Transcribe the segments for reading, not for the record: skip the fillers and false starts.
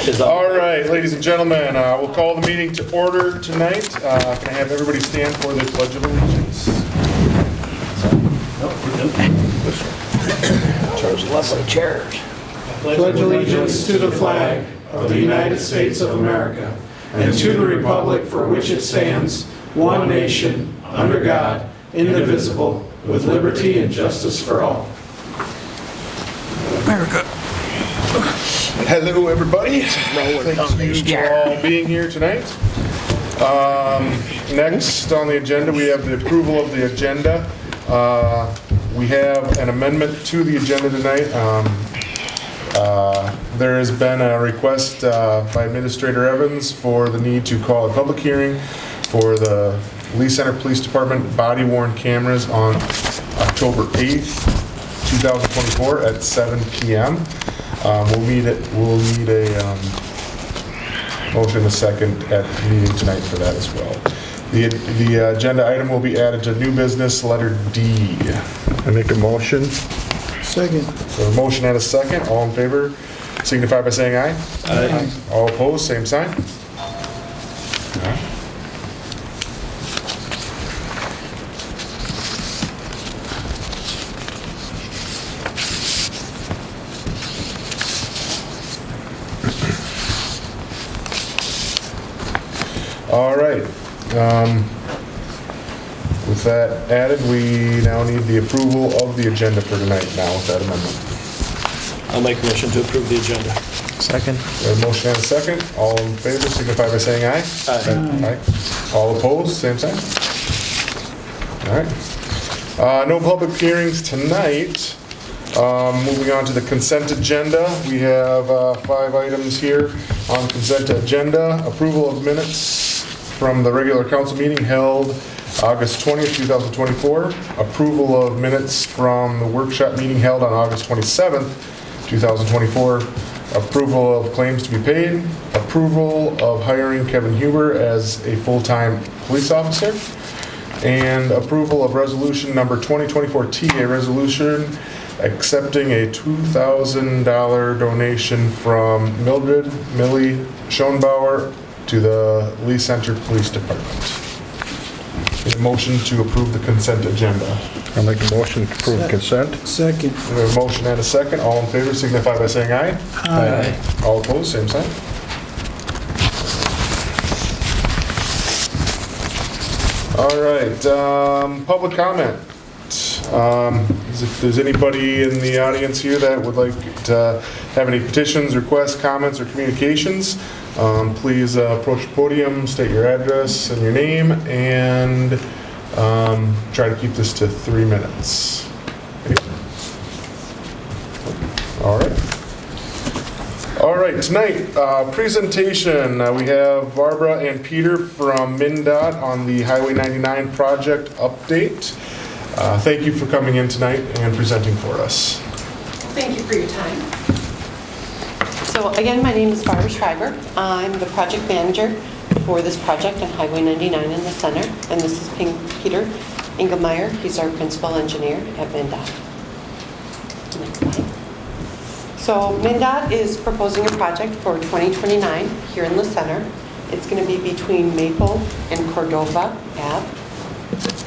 All right, ladies and gentlemen, we'll call the meeting to order tonight. Can I have everybody stand for the Pledge of Allegiance? Charge left by chairs. Pledge allegiance to the flag of the United States of America and to the republic for which it stands, one nation, under God, indivisible, with liberty and justice for all. America. Hello, everybody. Thank you for all being here tonight. Next on the agenda, we have the approval of the agenda. We have an amendment to the agenda tonight. There has been a request by Administrator Evans for the need to call a public hearing for the Lee Center Police Department body-worn cameras on October 8th, 2024 at 7 p.m. We'll need a motion and a second at the meeting tonight for that as well. The agenda item will be added to new business, letter D. I make a motion. Second. So a motion and a second. All in favor signify by saying aye. Aye. All opposed, same sign. All right. With that added, we now need the approval of the agenda for tonight now with that amendment. I'll make a motion to approve the agenda. Second. We have a motion and a second. All in favor signify by saying aye. Aye. Aye. All opposed, same sign. All right. No public hearings tonight. Moving on to the consent agenda. We have 5 items here on the consent agenda. Approval of minutes from the regular council meeting held August 20th, 2024. Approval of minutes from the workshop meeting held on August 27th, 2024. Approval of claims to be paid. Approval of hiring Kevin Huber as a full-time police officer. And approval of resolution number 2024T, a resolution accepting a $2,000 donation from Mildred Millie Schoenbauer to the Lee Center Police Department. Need a motion to approve the consent agenda. I'll make a motion to approve consent. Second. We have a motion and a second. All in favor signify by saying aye. Aye. All opposed, same sign. All right, public comment. If there's anybody in the audience here that would like to have any petitions, requests, comments, or communications, please approach the podium, state your address and your name, and try to keep this to 3 minutes. All right. All right, tonight, presentation. We have Barbara and Peter from MnDOT on the Highway 99 project update. Thank you for coming in tonight and presenting for us. Thank you for your time. So again, my name is Barbara Schreiber. I'm the project manager for this project on Highway 99 in the center, and this is Peter Engelmeyer. He's our principal engineer at MnDOT. Next slide. So MnDOT is proposing a project for 2029 here in the center. It's going to be between Maple and Cordova Ave.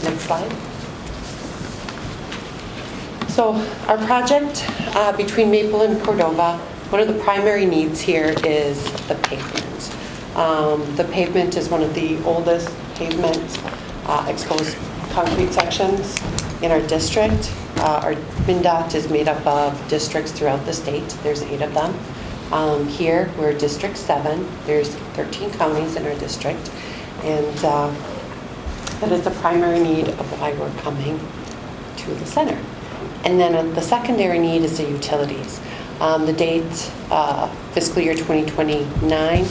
Next slide. So our project between Maple and Cordova, one of the primary needs here is the pavement. The pavement is one of the oldest pavement exposed concrete sections in our district. Our MnDOT is made up of districts throughout the state. There's 8 of them. Here we're District 7. There's 13 counties in our district. And that is the primary need of why we're coming to the center. And then the secondary need is the utilities. The date, fiscal year 2029,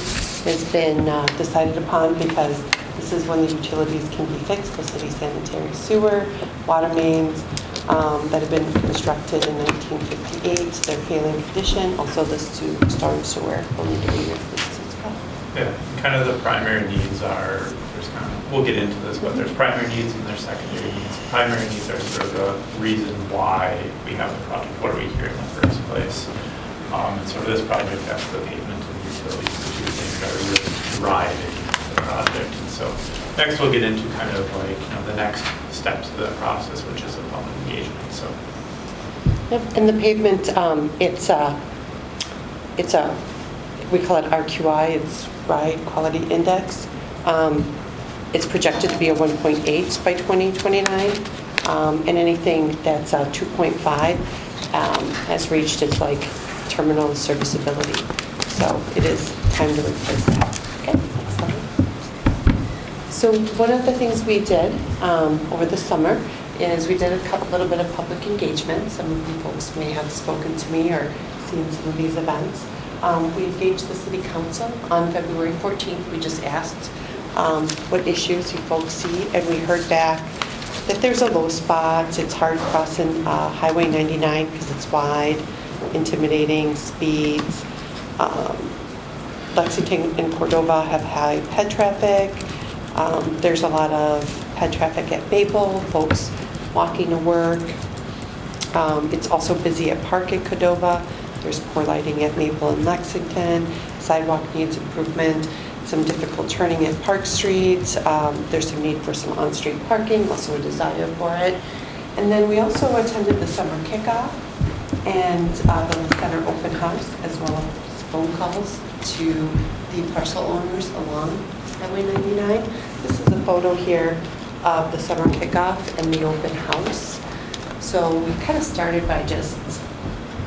has been decided upon because this is when the utilities can be fixed, the city sanitary sewer, water mains that have been constructed in 1958. They're failing condition. Also, the storm sewer will need to be replaced as well. Yeah, kind of the primary needs are, we'll get into this, but there's primary needs and there's secondary needs. Primary needs are sort of the reason why we have the project, what are we here in the first place. And so this project has the pavement and those two things that are really driving the project. And so next we'll get into kind of like, the next steps of the process, which is a public engagement, so. Yep, and the pavement, we call it RQI, it's Ride Quality Index. It's projected to be a 1.8 by 2029, and anything that's 2.5 has reached its like terminal serviceability. So it is time to replace that. Okay, next slide. So one of the things we did over the summer is we did a little bit of public engagement. Some of you folks may have spoken to me or seen some of these events. We engaged the City Council on February 14th. We just asked what issues you folks see, and we heard back that there's a low spot. It's hard crossing Highway 99 because it's wide, intimidating speeds. Lexington and Cordova have high ped traffic. There's a lot of ped traffic at Maple, folks walking to work. It's also busy at Park at Cordova. There's poor lighting at Maple and Lexington. Sidewalk needs improvement. Some difficult turning at Park Street. There's some need for some on-street parking, also a desire for it. And then we also attended the summer kickoff and the center open house, as well as phone calls to the parcel owners along Highway 99. This is a photo here of the summer kickoff and the open house. So we kind of started by just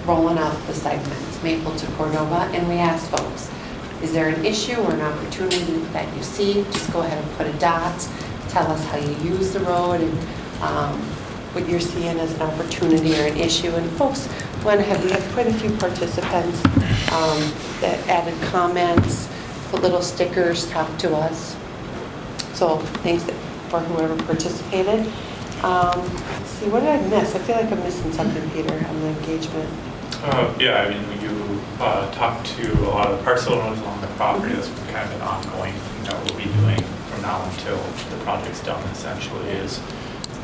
rolling out the segments, Maple to Cordova, and we asked folks, is there an issue or an opportunity that you see? Just go ahead and put a dot. Tell us how you use the road and what you're seeing as an opportunity or an issue. And folks went ahead. We had quite a few participants that added comments, put little stickers, talked to us. So thanks for whoever participated. Let's see, what did I miss? I feel like I'm missing something, Peter, on the engagement. Yeah, I mean, you talked to a lot of the parcel owners along the property. That's kind of an ongoing thing that we'll be doing from now until the project's done, essentially, is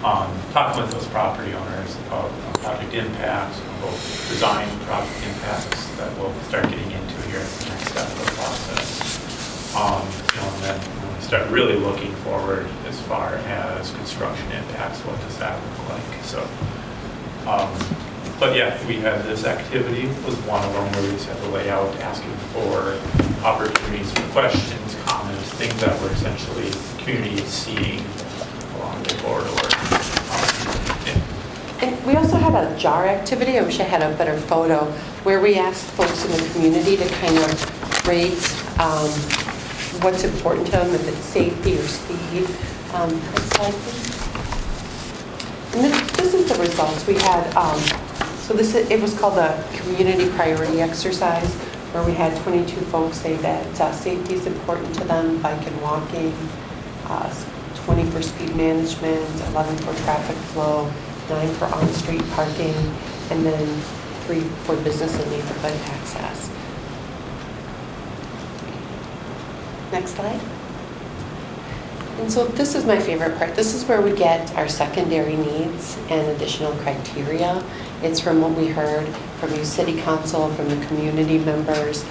talking with those property owners about project impacts, both design project impacts that we'll start getting into here at the next step of the process. And then when we start really looking forward as far as construction impacts, what does that look like? So, but yeah, we had this activity was one of them where we just had to lay out asking for opportunities for questions, comments, things that were essentially the community is seeing along the corridor. And we also had a jar activity. I wish I had a better photo where we asked folks in the community to kind of rate what's important to them, if it's safety or speed. Next slide, please. And this is the results we had. It was called a community priority exercise, where we had 22 folks say that safety is important to them, bike and walking, 20 for speed management, 11 for traffic flow, 9 for on-street parking, and then 3 for business and neighborhood access. Next slide. And so this is my favorite part. This is where we get our secondary needs and additional criteria. It's from what we heard from you, City Council, from the community members,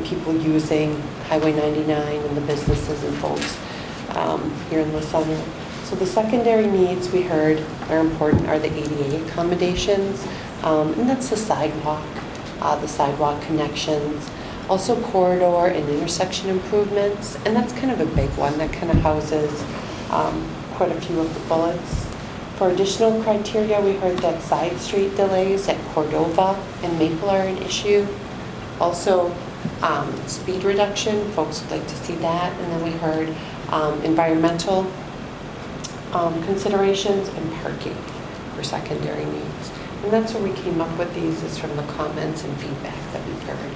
people using Highway 99 and the businesses and folks here in the center. So the secondary needs we heard are important are the ADA accommodations, and that's the sidewalk connections, also corridor and intersection improvements, and that's kind of a big one that kind of houses quite a few of the bullets. For additional criteria, we heard that side street delays at Cordova and Maple are an issue. Also, speed reduction, folks would like to see that. And then we heard environmental considerations and parking for secondary needs. And that's where we came up with these, is from the comments and feedback that we've heard.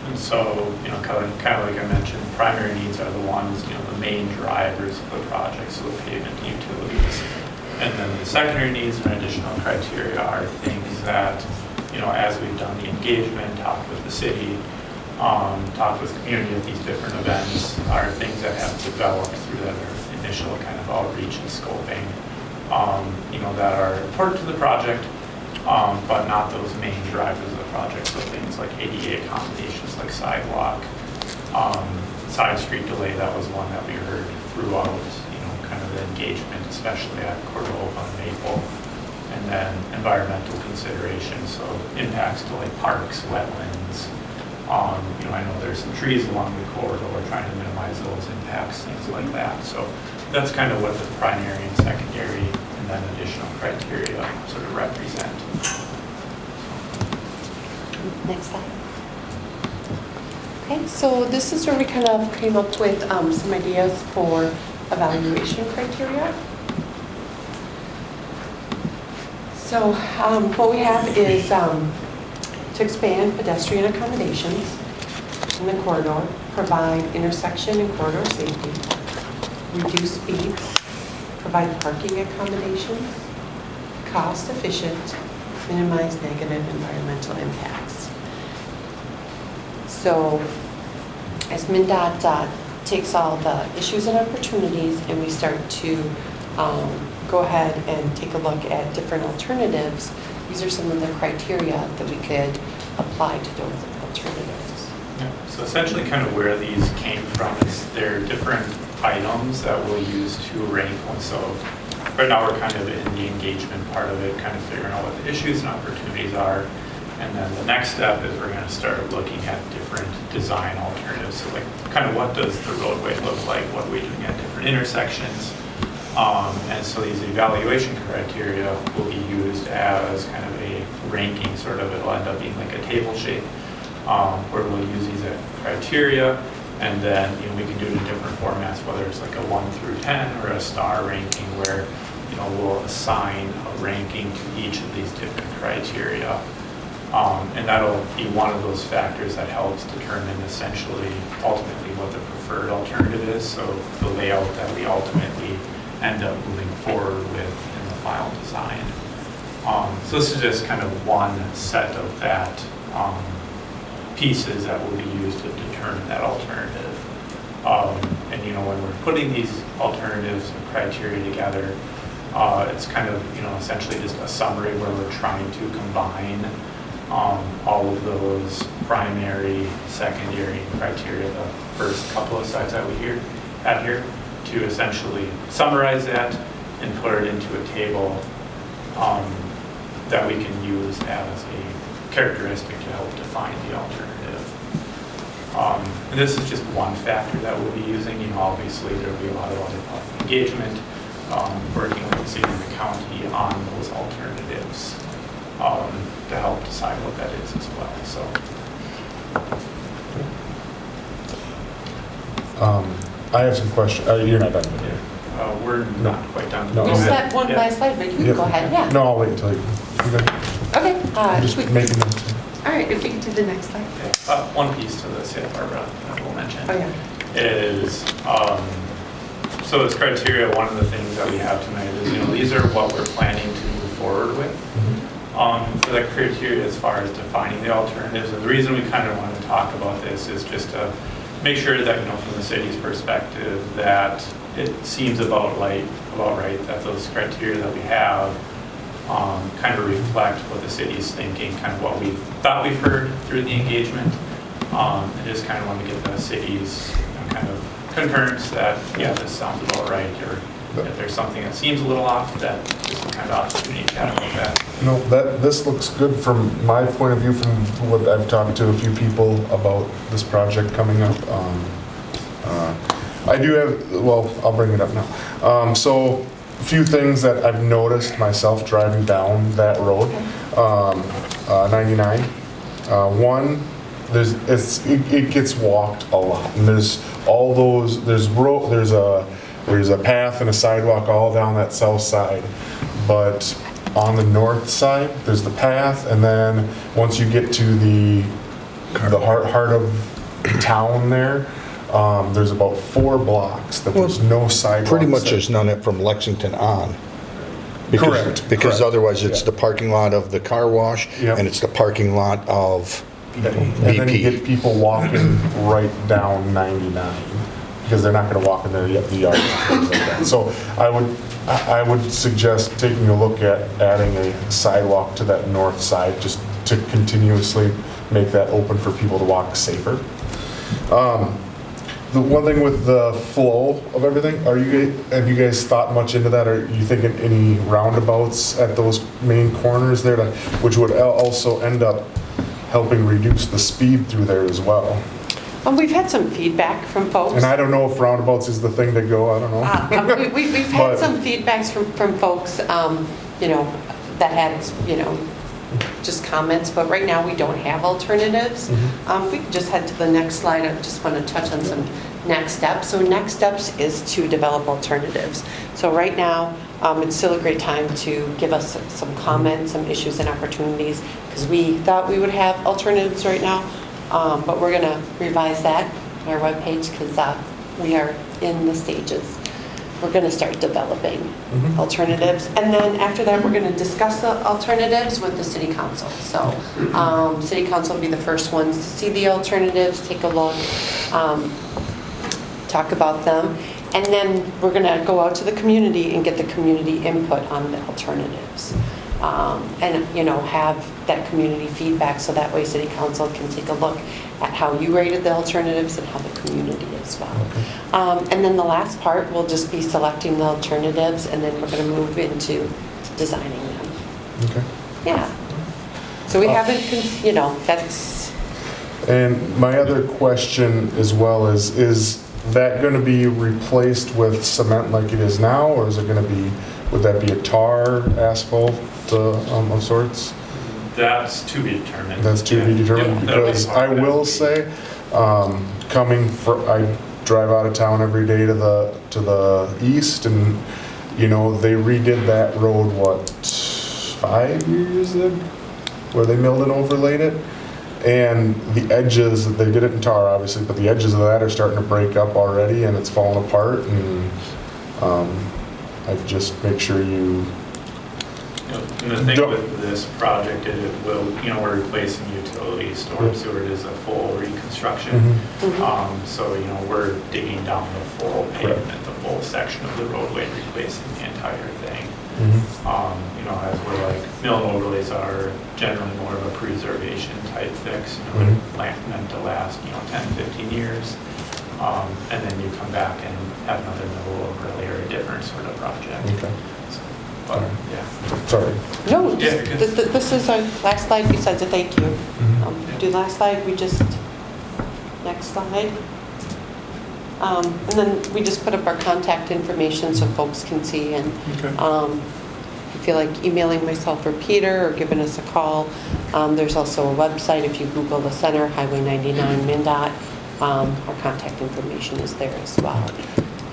And so, kind of like I mentioned, primary needs are the ones, the main drivers of the project, so the pavement utilities. And then the secondary needs and additional criteria are things that, as we've done the engagement, talked with the city, talked with the community at these different events, are things that have developed through their initial kind of outreach and scoping, that are important to the project, but not those main drivers of the project, so things like ADA accommodations like sidewalk, side street delay, that was one that we heard throughout, kind of the engagement, especially at Cordova and Maple. And then environmental considerations, so impacts to like parks, wetlands. I know there's some trees along the corridor, we're trying to minimize those impacts, things like that. So that's kind of what the primary and secondary and then additional criteria sort of represent. Next slide. Okay, so this is where we kind of came up with some ideas for evaluation criteria. So what we have is to expand pedestrian accommodations in the corridor, provide intersection and corridor safety, reduce speeds, provide parking accommodations, cost efficient, minimize negative environmental impacts. So as MnDOT takes all the issues and opportunities and we start to go ahead and take a look at different alternatives, these are some of the criteria that we could apply to those alternatives. Yeah. So essentially kind of where these came from is they're different items that we'll use to rank one. So right now we're kind of in the engagement part of it, kind of figuring out what the issues and opportunities are. And then the next step is we're going to start looking at different design alternatives. So like kind of what does the roadway look like? What are we doing at different intersections? And so these evaluation criteria will be used as kind of a ranking sort of, it'll end up being like a table shape where we'll use these criteria and then we can do it in different formats, whether it's like a 1 through 10 or a star ranking where we'll assign a ranking to each of these different criteria. And that'll be one of those factors that helps determine essentially ultimately what the preferred alternative is. So the layout that we ultimately end up moving forward with in the final design. So this is just kind of one set of that pieces that will be used to determine that alternative. And when we're putting these alternatives and criteria together, it's kind of essentially just a summary where we're trying to combine all of those primary, secondary criteria, the first couple of slides that we have here, to essentially summarize that and put it into a table that we can use as a characteristic to help define the alternative. And this is just one factor that we'll be using. Obviously there will be a lot of other public engagement, working with the city and the county on those alternatives to help decide what that is as well. So. I have some questions. You're not done. We're not quite done. No. There's that one last slide, but you can go ahead, yeah. No, I'll wait until you. Okay. I'm just making notes. All right, if we can do the next slide. Okay. One piece to this, Barbara, that we'll mention is, so this criteria, one of the things that we have tonight is, these are what we're planning to move forward with. For the criteria as far as defining the alternatives. And the reason we kind of want to talk about this is just to make sure that, from the city's perspective, that it seems about right that those criteria that we have kind of reflect what the city's thinking, kind of what we thought we've heard through the engagement. I just kind of want to get the city's kind of concurrence that, this sounds about right, or if there's something that seems a little off, that this is kind of opportunity to chat about that. No, this looks good from my point of view, from what I've talked to a few people about this project coming up. I do have, I'll bring it up now. So a few things that I've noticed myself driving down that road, 99. One, it gets walked a lot, and there's all those, there's a path and a sidewalk all down that south side, but on the north side there's the path, and then once you get to the heart of town there's about 4 blocks that there's no sidewalks. Pretty much there's none from Lexington on. Because Correct. Otherwise it's the parking lot of the car wash, and it's the parking lot of And then you get people walking right down 99 because they're not going to walk in the yard and things like that. So I would suggest taking a look at adding a sidewalk to that north side, just to continuously make that open for people to walk safer. The one thing with the flow of everything, have you guys thought much into that? Are you thinking any roundabouts at those main corners there, which would also end up helping reduce the speed through there as well? We've had some feedback from folks. And I don't know if roundabouts is the thing to go, I don't know. We've had some feedbacks from folks, that had, just comments, but right now we don't have alternatives. We can just head to the next slide. I just want to touch on some next steps. So next steps is to develop alternatives. So right now, it's still a great time to give us some comments, some issues and opportunities, because we thought we would have alternatives right now, but we're going to revise that on our webpage because we are in the stages. We're going to start developing alternatives. And then after that, we're going to discuss the alternatives with the city council. So city council will be the first ones to see the alternatives, take a look, talk about them. And then we're going to go out to the community and get the community input on the alternatives. And, have that community feedback so that way city council can take a look at how you rated the alternatives and how the community as well. And then the last part will just be selecting the alternatives, and then we're going to move into designing them. Okay. Yeah. So we haven't, that's... And my other question as well is that going to be replaced with cement like it is now, or is it going to be, would that be a tar asphalt of sorts? That's to be determined. That's to be determined, because I will say, I drive out of town every day to the east, and they redid that road 5 years ago, where they milled and overlaid it, and the edges, they did it in tar obviously, but the edges of that are starting to break up already, and it's falling apart, and I just make sure you. And the thing with this project is it will, we're replacing utilities, storm sewer is a full reconstruction. So, we're digging down the full pavement, the full section of the roadway, replacing the entire thing. As we're like, mill and overlays are generally more of a preservation type fix, meant to last, 10, 15 years. And then you come back and have another mill overlay or a different sort of project. Okay. Yeah. Sorry. No, this is our last slide besides a thank you. Do last slide, next slide. And then we just put up our contact information so folks can see, and if you feel like emailing myself or Peter or giving us a call, there's also a website. If you Google the center, Highway 99 MnDOT, our contact information is there as well.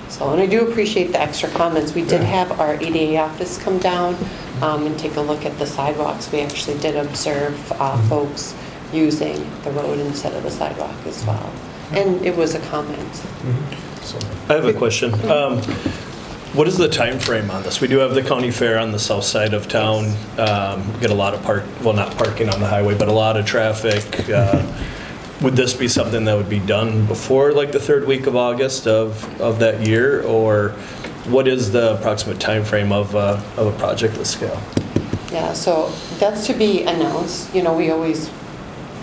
So, and I do appreciate the extra comments. We did have our EDA office come down and take a look at the sidewalks. We actually did observe folks using the road instead of the sidewalk as well. And it was a comment. So, I have a question. What is the time frame on this? We do have the county fair on the south side of town. Get a lot of not parking on the highway, but a lot of traffic. Would this be something that would be done before like the third week of August of that year, or what is the approximate time frame of a project this scale? Yeah, so that's to be announced. We always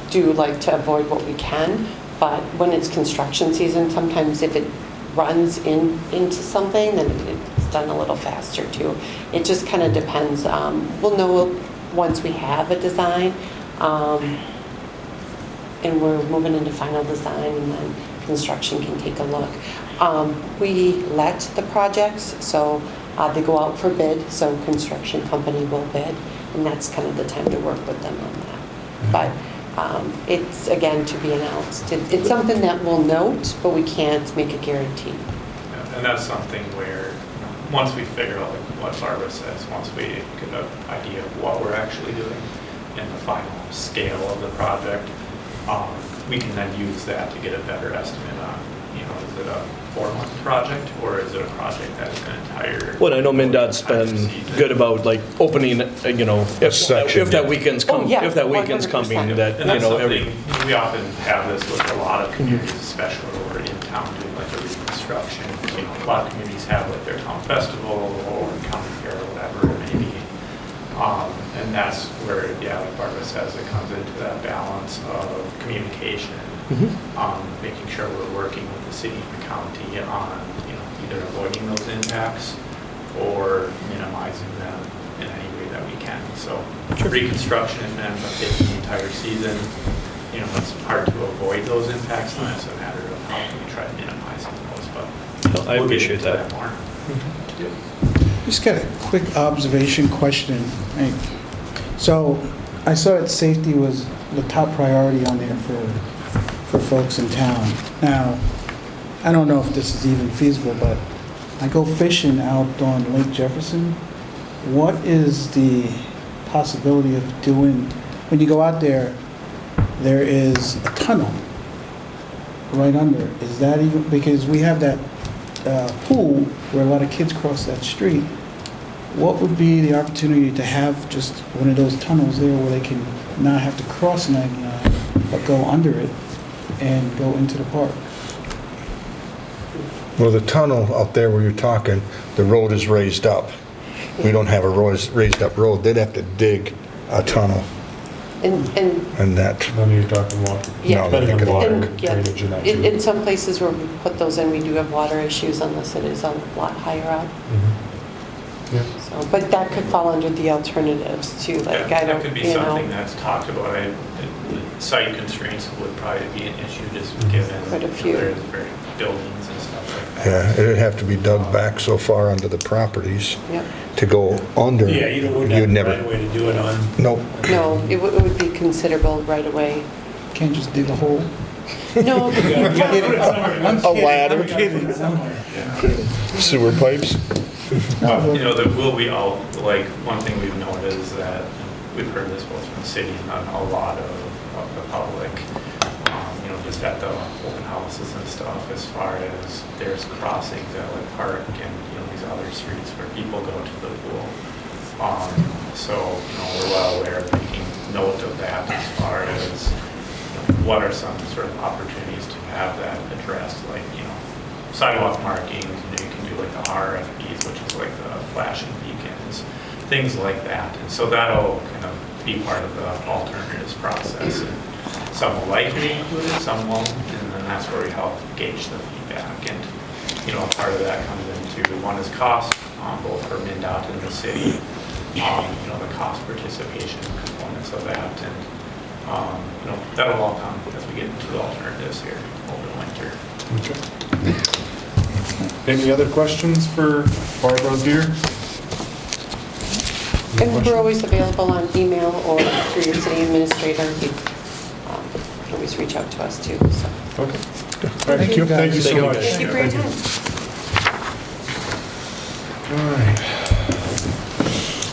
do like to avoid what we can, but when it's construction season, sometimes if it runs into something, then it's done a little faster too. It just kind of depends. We'll know once we have a design. And we're moving into final design, and then construction can take a look. We let the projects, so they go out for bid, so construction company will bid, and that's kind of the time to work with them on that. But it's, again, to be announced. It's something that we'll note, but we can't make a guarantee. And that's something where, once we figure out what Barbara says, once we get an idea of what we're actually doing and the final scale of the project, we can then use that to get a better estimate on, is it a 4-month project, or is it a project that is an entire... Well, I know MnDOT's been good about like opening, if that weekend's coming, yeah, if that weekend's 100%. coming, that, And that's something, we often have this with a lot of communities, especially where we're in town doing like a reconstruction. A lot of communities have like their town festival or county fair or whatever it may be. And that's where, yeah, like Barbara says, it comes into that balance of communication, making sure we're working with the city and the county on, either avoiding those impacts or minimizing them in any way that we can. So reconstruction ends up taking the entire season. It's hard to avoid those impacts, and it's a matter of how can we try to minimize those. But I appreciate that. More. Just got a quick observation question. Right. So I saw that safety was the top priority on there for folks in town. Now, I don't know if this is even feasible, but I go fishing out on Lake Jefferson. What is the possibility of doing, when you go out there, there is a tunnel right under. Is that even, because we have that pool where a lot of kids cross that street. What would be the opportunity to have just one of those tunnels there where they can not have to cross 99, but go under it and go into the park? Well, the tunnel out there where you're talking, the road is raised up. We don't have a raised up road. They'd have to dig a tunnel and that. Then you're talking about. Yeah. No, they could Water And, yeah, drainage and that too. in some places where we put those in, we do have water issues unless it is a lot higher up. Yeah. So, but that could fall under the alternatives too, like, I That don't, could be you something know. that's talked about. The site constraints would probably be an issue just given Quite a few. there's very buildings and stuff like Yeah, that. it'd have to be dug back so far under the properties Yep. to go under. Yeah, you don't You'd have the never. right way to do it on. Nope. No, it would be considerable right away. Can't just dig a hole? No, You gotta put it somewhere. I'm A kidding, ladder. I'm kidding, somewhere. Sewer pipes. There will be one thing we've noted is that we've heard this both from the city and a lot of the public, just at the open houses and stuff, as far as there's crossings at like Park and, these other streets where people go to the pool. So, we're well aware of making note of that as far as, what are some sort of opportunities to have that addressed, like, sidewalk markings, you can do like the RFPs, which is like the flashing beacons, things like that. And so that'll kind of be part of the alternatives process. And some will likely include it, some won't, and then that's where we help gauge the feedback. And, part of that comes into, one is cost, both for MnDOT and the city, the cost participation components of that. And, that'll all come as we get into the alternatives here over the winter. Okay. Any other questions for Barbara and Peter? and we're always available on email or through your city administrator. You can always reach out to us too, so. Okay. Thank you, guys. Thank you so much. Thank you for your time. All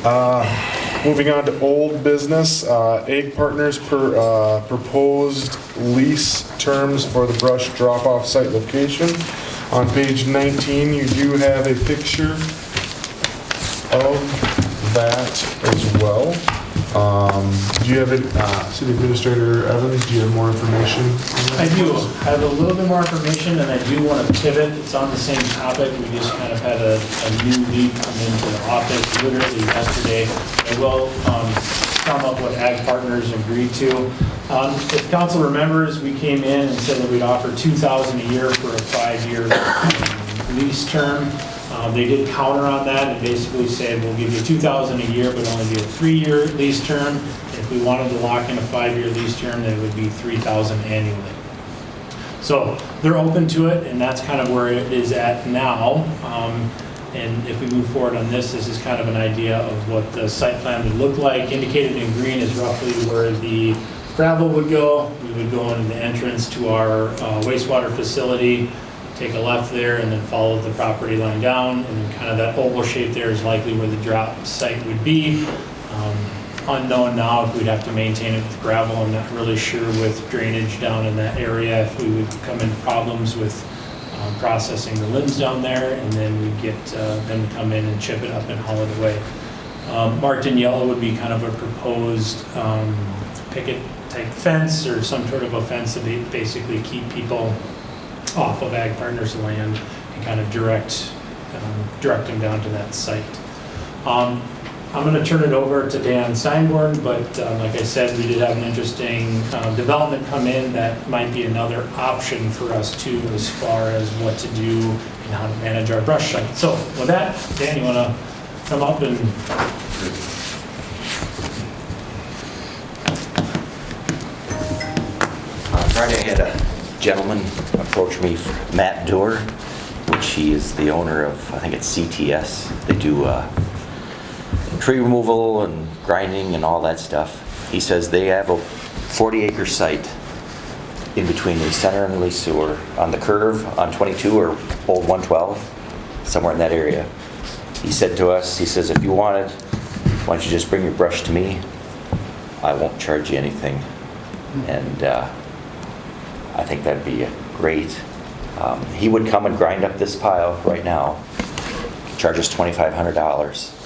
right. Moving on to old business, Egg Partners proposed lease terms for the brush drop-off site location. On page 19, you do have a picture of that as well. Do you have it, City Administrator Evans, do you have more information? I do. I have a little bit more information, and I do want to pivot. It's on the same topic. We just kind of had a new lead come into the office literally yesterday. I will sum up what Ag Partners agreed to. If council remembers, we came in and said that we'd offer $2,000 a year for a 5-year lease term. They did counter on that and basically said, we'll give you $2,000 a year, but only do a 3-year lease term. If we wanted to lock in a 5-year lease term, then it would be $3,000 annually. So they're open to it, and that's kind of where it is at now. And if we move forward on this, this is kind of an idea of what the site plan would look like. Indicated in green is roughly where the gravel would go. We would go into the entrance to our wastewater facility, take a left there, and then follow the property line down, and then kind of that oval shape there is likely where the drop site would be. Unknown now if we'd have to maintain it with gravel. I'm not really sure with drainage down in that area if we would come into problems with processing the limbs down there, and then we'd get them to come in and chip it up and haul it away. Marked in yellow would be kind of a proposed picket type fence or some sort of a fence that basically keep people off of Ag Partners land and kind of direct them down to that site. I'm going to turn it over to Dan Steinborn, but like I said, we did have an interesting development come in that might be another option for us too, as far as what to do and how to manage our brush site. So with that, Dan, you want to come up and... Friday, I had a gentleman approach me, Matt Doerr, which he is the owner of, I think it's CTS. They do tree removal and grinding and all that stuff. He says they have a 40-acre site in between the center and Lee Sewer on the curve on 22 or old 112, somewhere in that area. He said to us, he says, if you wanted, why don't you just bring your brush to me? I won't charge you anything. And I think that'd be great. He would come and grind up this pile right now, charge us $2,500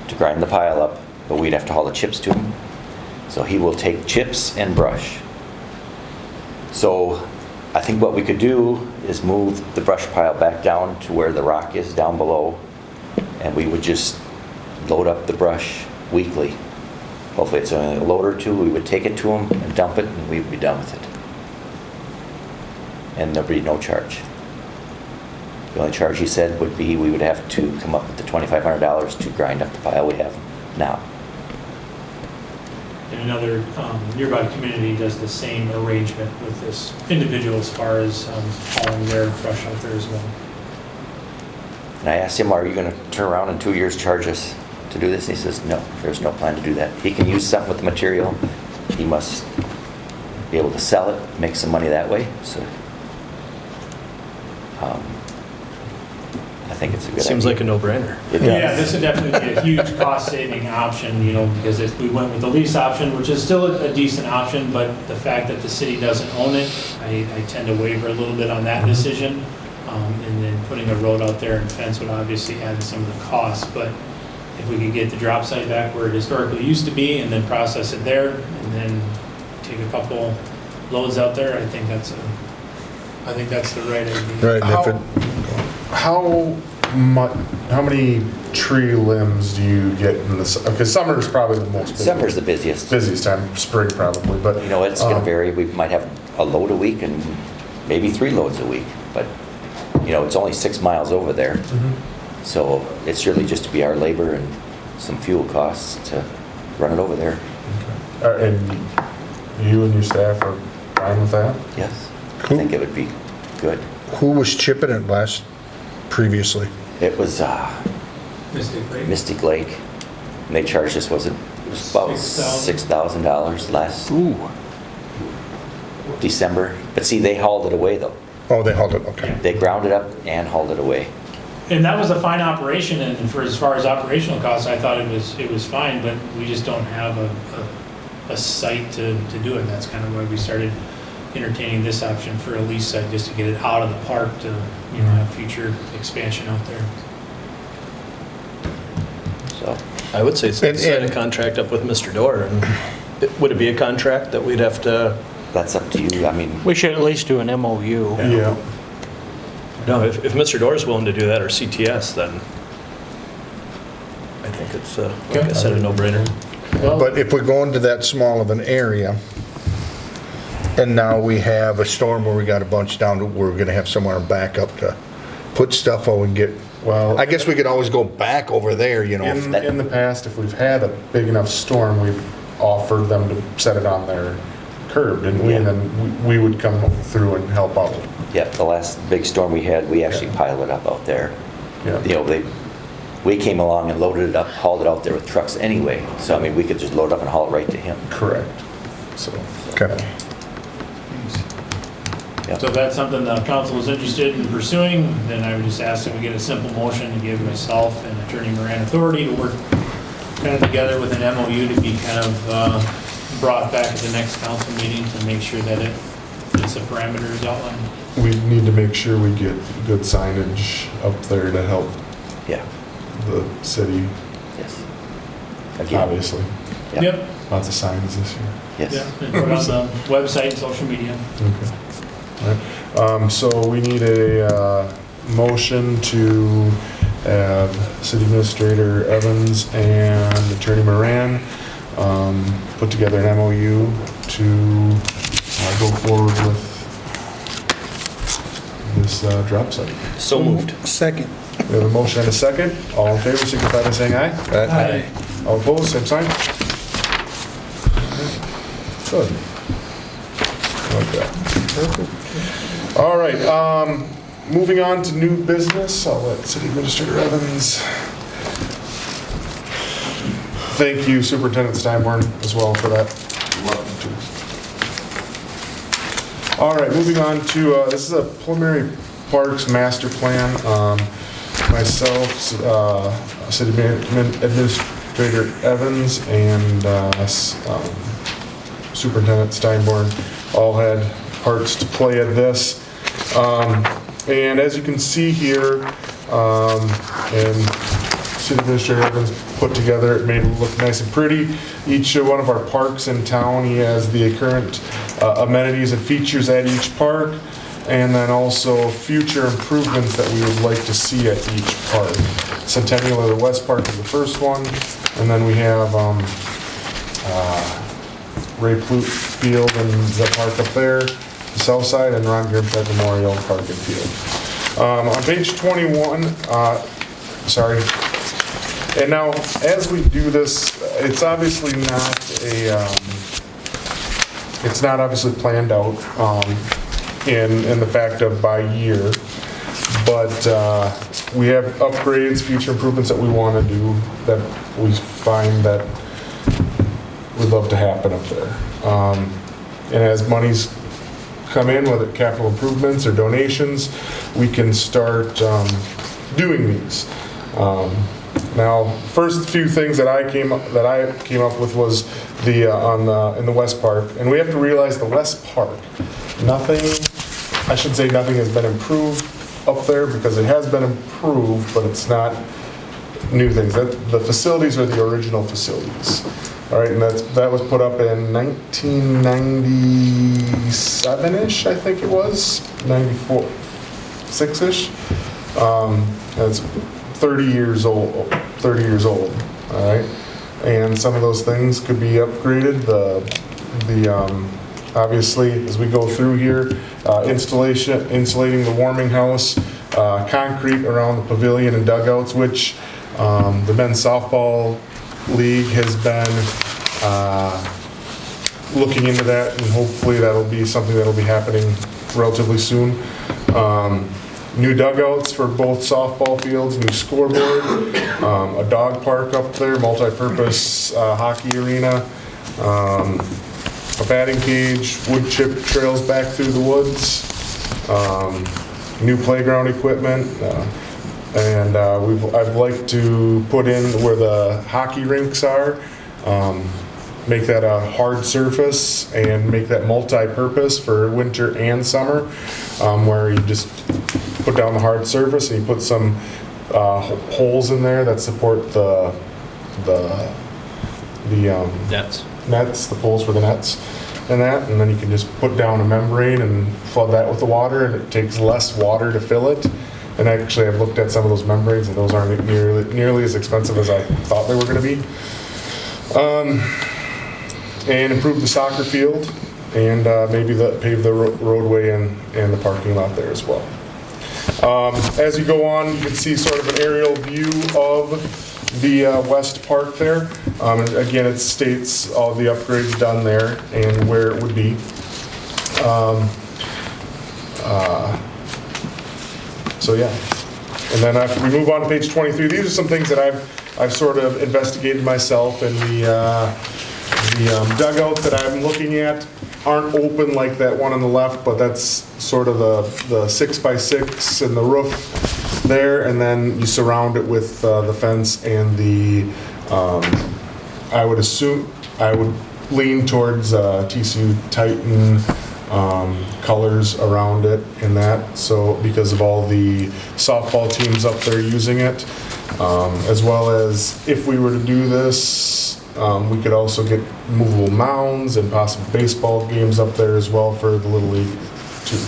to grind the pile up, but we'd have to haul the chips to him. So he will take chips and brush. So I think what we could do is move the brush pile back down to where the rock is down below, and we would just load up the brush weekly. Hopefully it's only a load or two. We would take it to him and dump it, and we would be done with it. And there'd be no charge. The only charge he said would be we would have to come up with the $2,500 to grind up the pile we have now. And another nearby community does the same arrangement with this individual as far as hauling their brush out there as well. And I asked him, are you going to turn around in 2 years, charge us to do this? And he says, no, there's no plan to do that. He can use something with the material. He must be able to sell it, make some money that way. So I think it's a good idea. Seems like a no-brainer. It does. Yeah, this would definitely be a huge cost-saving option, you know, because if we went with the lease option, which is still a decent option, but the fact that the city doesn't own it, I tend to waver a little bit on that decision. And then putting a road out there and fence would obviously add some of the costs, but if we could get the drop site back where it historically used to be and then process it there and then take a couple loads out there, I think that's the right idea. Right, and if it, How many tree limbs do you get in the, because summer is probably the most busy. Summer's the busiest. Busiest time, spring probably, but. You know, it's going to vary. We might have a load a week and maybe 3 loads a week, but, you know, it's only 6 miles over there. Mhm. So it's really just to be our labor and some fuel costs to run it over there. Okay. And you and your staff are fine with that? Yes, I Cool. think it would be good. who was chipping it previously? It was Mystic Lake. And they charged us, it was about $6,000 last December. But see, they hauled it away though. Oh, they hauled it, okay. They ground it up and hauled it away. And that was a fine operation, and for as far as operational costs, I thought it was fine, but we just don't have a site to do it. That's kind of why we started entertaining this option for a lease site, just to get it out of the park to, you know, have future expansion out there. So I would say sign a and- contract up with Mr. Dorr. And would it be a contract that we'd have to? that's up to you. I mean, We should at least do an MOU. Yeah. No, if Mr. Dorr is willing to do that, or CTS, then I think it's, like I said, a no-brainer. But if we go into that small of an area, and now we have a storm where we got a bunch down, to we're gonna have somewhere in backup to put stuff on and get, Well, I guess we could always go back over there, you know. in the past, if we've had a big enough storm, we've offered them to set it on their curb, didn't we? And Yeah. then we would come through and help out. yeah, the last big storm we had, we actually piled it up out there. Yeah. You know, we came along and loaded it up, hauled it out there with trucks anyway. So, I mean, we could just load up and haul it right to him. Correct. So. Okay. So if that's something the council is interested in pursuing, then I would just ask that we get a simple motion to give myself and Attorney Moran authority to work kind of together with an MOU to be kind of brought back at the next council meeting to make sure that it fits the parameters outlined. We need to make sure we get good signage up there to help Yeah, the city, yes. Again, obviously. yeah, Yep, Lots of signs this year. yeah, yes. and put on the website and social media. Okay. All right. So we need a motion to have City Administrator Evans and Attorney Moran put together an MOU to go forward with this drop site. So moved. Second. We have a motion and a second. All in favor, signify by saying aye. Aye. All opposed, same sign. Good. Okay. All right, moving on to new business. I'll let City Administrator Evans. Thank you, Superintendent Steinborn, as well for that. All right, moving on to, this is a preliminary parks master plan. Myself, City Administrator Evans, and Superintendent Steinborn all had parts to play at this. And as you can see here, and City Administrator Evans put together, it made it look nice and pretty. Each one of our parks in town, he has the current amenities and features at each park, and then also future improvements that we would like to see at each park. Centennial of the West Park is the first one, and then we have Ray Plute Field and the park up there, the south side, and Ron Grimstead Memorial Park and Field. On page 21, sorry. And now, as we do this, it's obviously not it's not obviously planned out in the fact of by year, but we have upgrades, future improvements that we want to do that we find that would love to happen up there. And as monies come in, whether capital improvements or donations, we can start doing these. Now, first few things that I came up with was the in the West Park, and we have to realize the West Park. Nothing has been improved up there, because it has been improved, but it's not new things. The facilities are the original facilities. All right, and that was put up in 1997-ish, I think it was, 94, 6-ish. That's 30 years old, all right? And some of those things could be upgraded. Obviously, as we go through here, insulating the warming house, concrete around the pavilion and dugouts, which the men's softball league has been looking into that, and hopefully that'll be something that'll be happening relatively soon. New dugouts for both softball fields, new scoreboard, a dog park up there, multi-purpose hockey arena, a batting cage, wood chip trails back through the woods, new playground equipment, and I'd like to put in where the hockey rinks are, make that a hard surface and make that multi-purpose for winter and summer, where you just put down the hard surface and you put some holes in there that support the nets, the poles for the nets and that, and then you can just put down a membrane and flood that with the water, and it takes less water to fill it. And actually, I've looked at some of those membranes, and those aren't nearly as expensive as I thought they were going to be. And improve the soccer field, and maybe pave the roadway and the parking lot there as well. As you go on, you can see sort of an aerial view of the West Park there. And again, it states all the upgrades done there and where it would be. So yeah, and then if we move on to page 23, these are some things that I've sort of investigated myself, and the dugouts that I'm looking at aren't open like that one on the left, but that's sort of the 6x6 and the roof there, and then you surround it with the fence and the, I would lean towards TCU Titan colors around it in that, so because of all the softball teams up there using it, as well as if we were to do this, we could also get movable mounds and possible baseball games up there as well for the Little League too.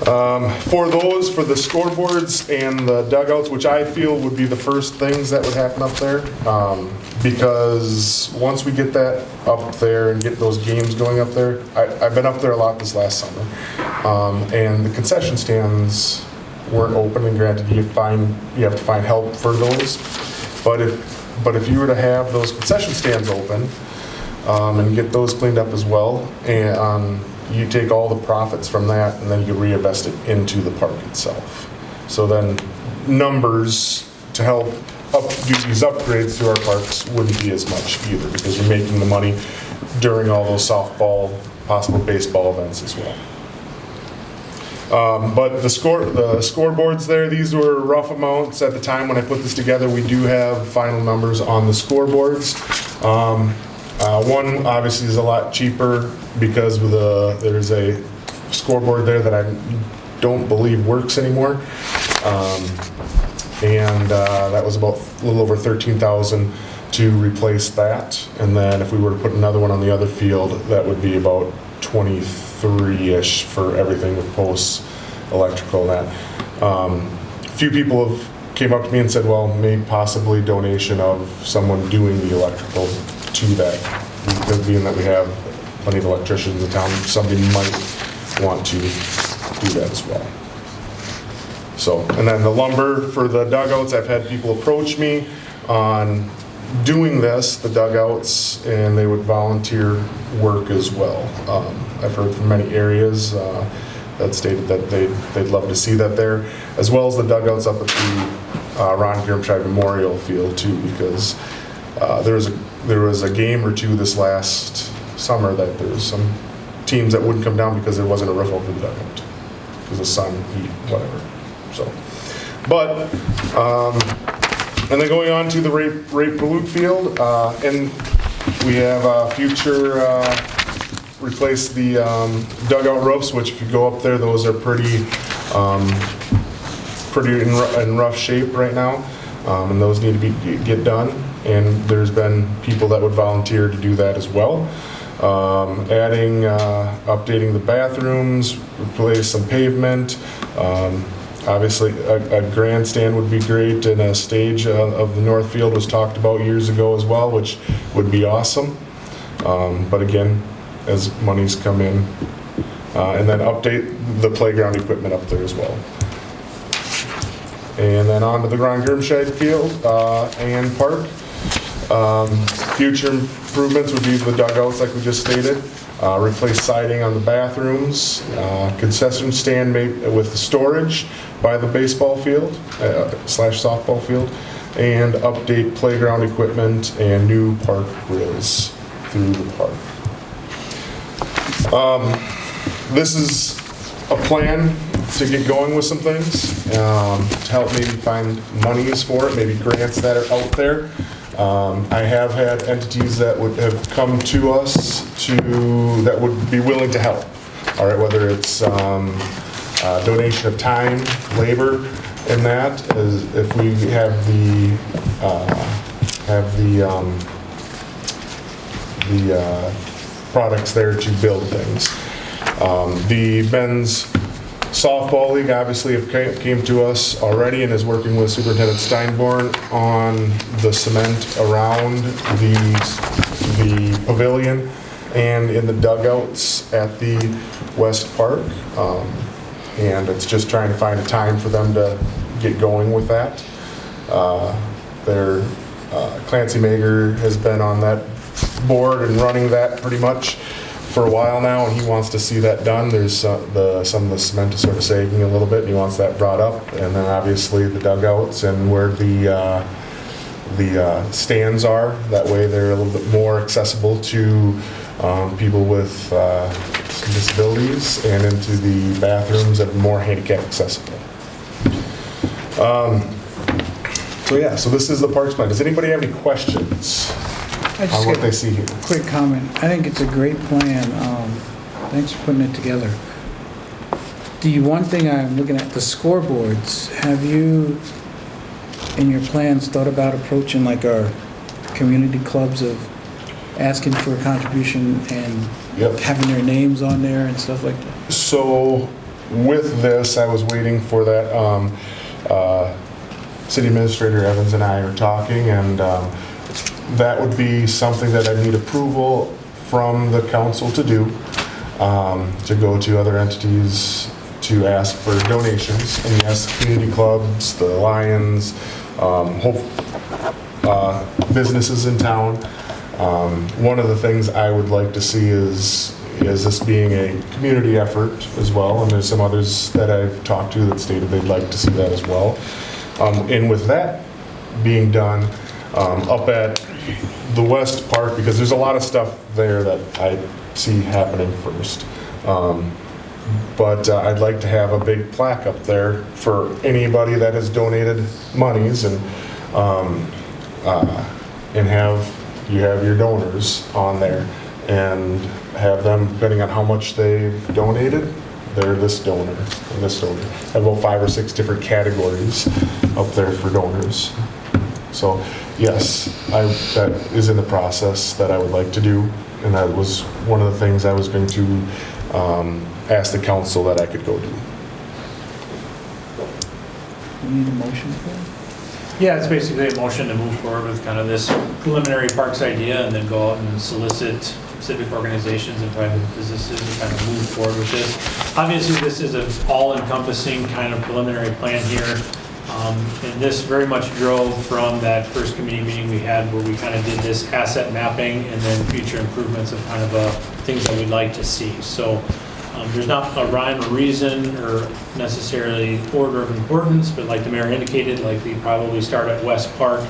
For the scoreboards and the dugouts, which I feel would be the first things that would happen up there, because once we get that up there and get those games going up there, I've been up there a lot this last summer, and the concession stands weren't open, and granted, you have to find help for those, but if you were to have those concession stands open, and get those cleaned up as well, and you take all the profits from that and then you reinvest it into the park itself. So then numbers to help do these upgrades to our parks wouldn't be as much either, because you're making the money during all those softball, possible baseball events as well. But the scoreboards there, these were rough amounts at the time when I put this together. We do have final numbers on the scoreboards. One obviously is a lot cheaper because there's a scoreboard there that I don't believe works anymore. That was about a little over $13,000 to replace that. And then if we were to put another one on the other field, that would be about 23-ish for everything with posts, electrical, and that. Few people came up to me and said, well, maybe possibly donation of someone doing the electrical to that, because being that we have plenty of electricians in town, somebody might want to do that as well. So, and then the lumber for the dugouts, I've had people approach me on doing this, the dugouts, and they would volunteer work as well. I've heard from many areas that stated that they'd love to see that there, as well as the dugouts up at the Ron Grimscheid Memorial Field too, because there was a game or two this last summer that there was some teams that wouldn't come down because there wasn't a roof over the dugout because of sun, heat, whatever. So, but and then going on to the Ray Palute Field, and we have future replace the dugout roofs, which if you go up there, those are pretty in rough shape right now, and those need to get done. And there's been people that would volunteer to do that as well. Updating the bathrooms, replace some pavement. Obviously, a grandstand would be great, and a stage of the North Field was talked about years ago as well, which would be awesome. But again, as monies come in, and then update the playground equipment up there as well. And then on to the Ron Grimscheid Field and Park. Future improvements would be the dugouts, like we just stated. Replace siding on the bathrooms, concession stand with the storage by the baseball field / softball field, and update playground equipment and new park grills through the park. This is a plan to get going with some things, to help maybe find monies for it, maybe grants that are out there. I have had entities that would have come to us that would be willing to help. All right, whether it's donation of time, labor, and that, as if we have the products there to build things. The men's softball league obviously came to us already and is working with Superintendent Steinborn on the cement around the pavilion and in the dugouts at the West Park. And it's just trying to find a time for them to get going with that. Clancy Mager has been on that board and running that pretty much for a while now, and he wants to see that done. There's some of the cement is sort of sagging a little bit, and he wants that brought up. And then obviously the dugouts and where the stands are. That way they're a little bit more accessible to people with some disabilities, and into the bathrooms that are more handicap accessible. So this is the parks plan. Does anybody have any questions on what they see here? Quick comment. I think it's a great plan. Thanks for putting it together. The one thing I'm looking at, the scoreboards, have you, in your plans, thought about approaching like our community clubs of asking for a contribution and Yep. having their names on there and stuff like that? So with this, I was waiting for that, City Administrator Evans and I are talking, and that would be something that I need approval from the council to do, to go to other entities to ask for donations. And yes, community clubs, the Lions, businesses in town. One of the things I would like to see is this being a community effort as well, and there's some others that I've talked to that stated they'd like to see that as well. And with that being done, up at the West Park, because there's a lot of stuff there that I see happening first. But I'd like to have a big plaque up there for anybody that has donated monies, and you have your donors on there, and have them, depending on how much they've donated, they're this donor and this donor. I have about 5 or 6 different categories up there for donors. So yes, that is in the process that I would like to do, and that was one of the things I was going to ask the council that I could go do. You need a motion for it? Yeah, it's basically a motion to move forward with kind of this preliminary parks idea and then go out and solicit civic organizations and private businesses to kind of move forward with this. Obviously, this is an all-encompassing kind of preliminary plan here. And this very much drove from that first committee meeting we had where we kind of did this asset mapping and then future improvements of kind of things that we'd like to see. So there's not a rhyme or reason or necessarily order of importance, but like the mayor indicated, like we probably start at West Park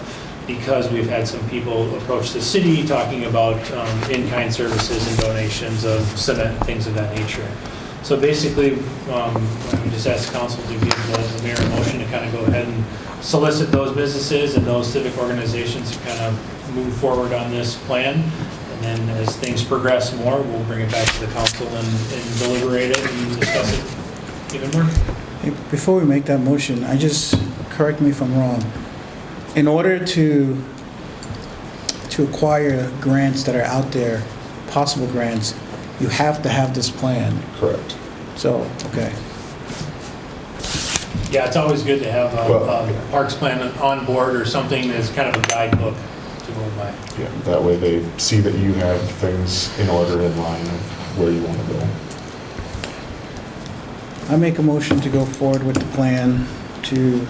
because we've had some people approach the city talking about in-kind services and donations of cement and things of that nature. So basically, we just asked the council to give the mayor a motion to kind of go ahead and solicit those businesses and those civic organizations to kind of move forward on this plan. And then as things progress more, we'll bring it back to the council and deliberate it and discuss it even more. Hey, before we make that motion, correct me if I'm wrong. In order to acquire grants that are out there, possible grants, you have to have this plan. Correct. So, okay. Yeah, it's always good to have a parks plan on board or something that's kind of a guidebook to go by. Yeah, that way they see that you have things in order, in line of where you want to go. I make a motion to go forward with the plan to,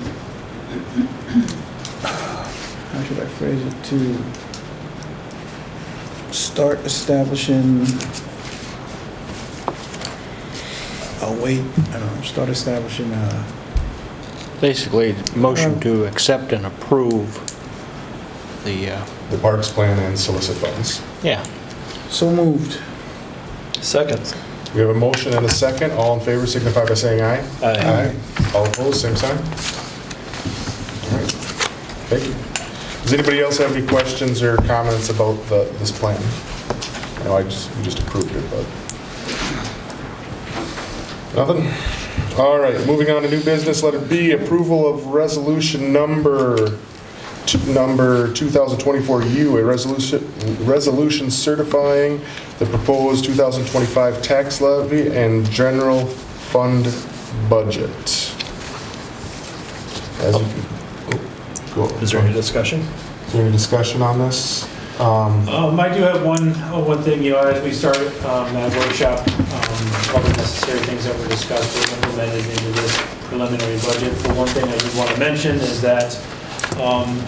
how should I phrase it, to start establishing, start establishing Basically, motion to accept and approve the, The parks plan and solicit funds. yeah. so moved. Second. We have a motion and a second. All in favor signify by saying aye. Aye. All opposed, same sign. All right. Thank you. Does anybody else have any questions or comments about this plan? No, we just approved it, but. Nothing? All right, moving on to new business, letter B, approval of resolution number 2024U, a resolution certifying the proposed 2025 tax levy and general fund budget. As you go. Is there any discussion? Is there any discussion on this? I do have one thing, as we started that workshop, all the necessary things that were discussed were implemented into this preliminary budget. The one thing I did want to mention is that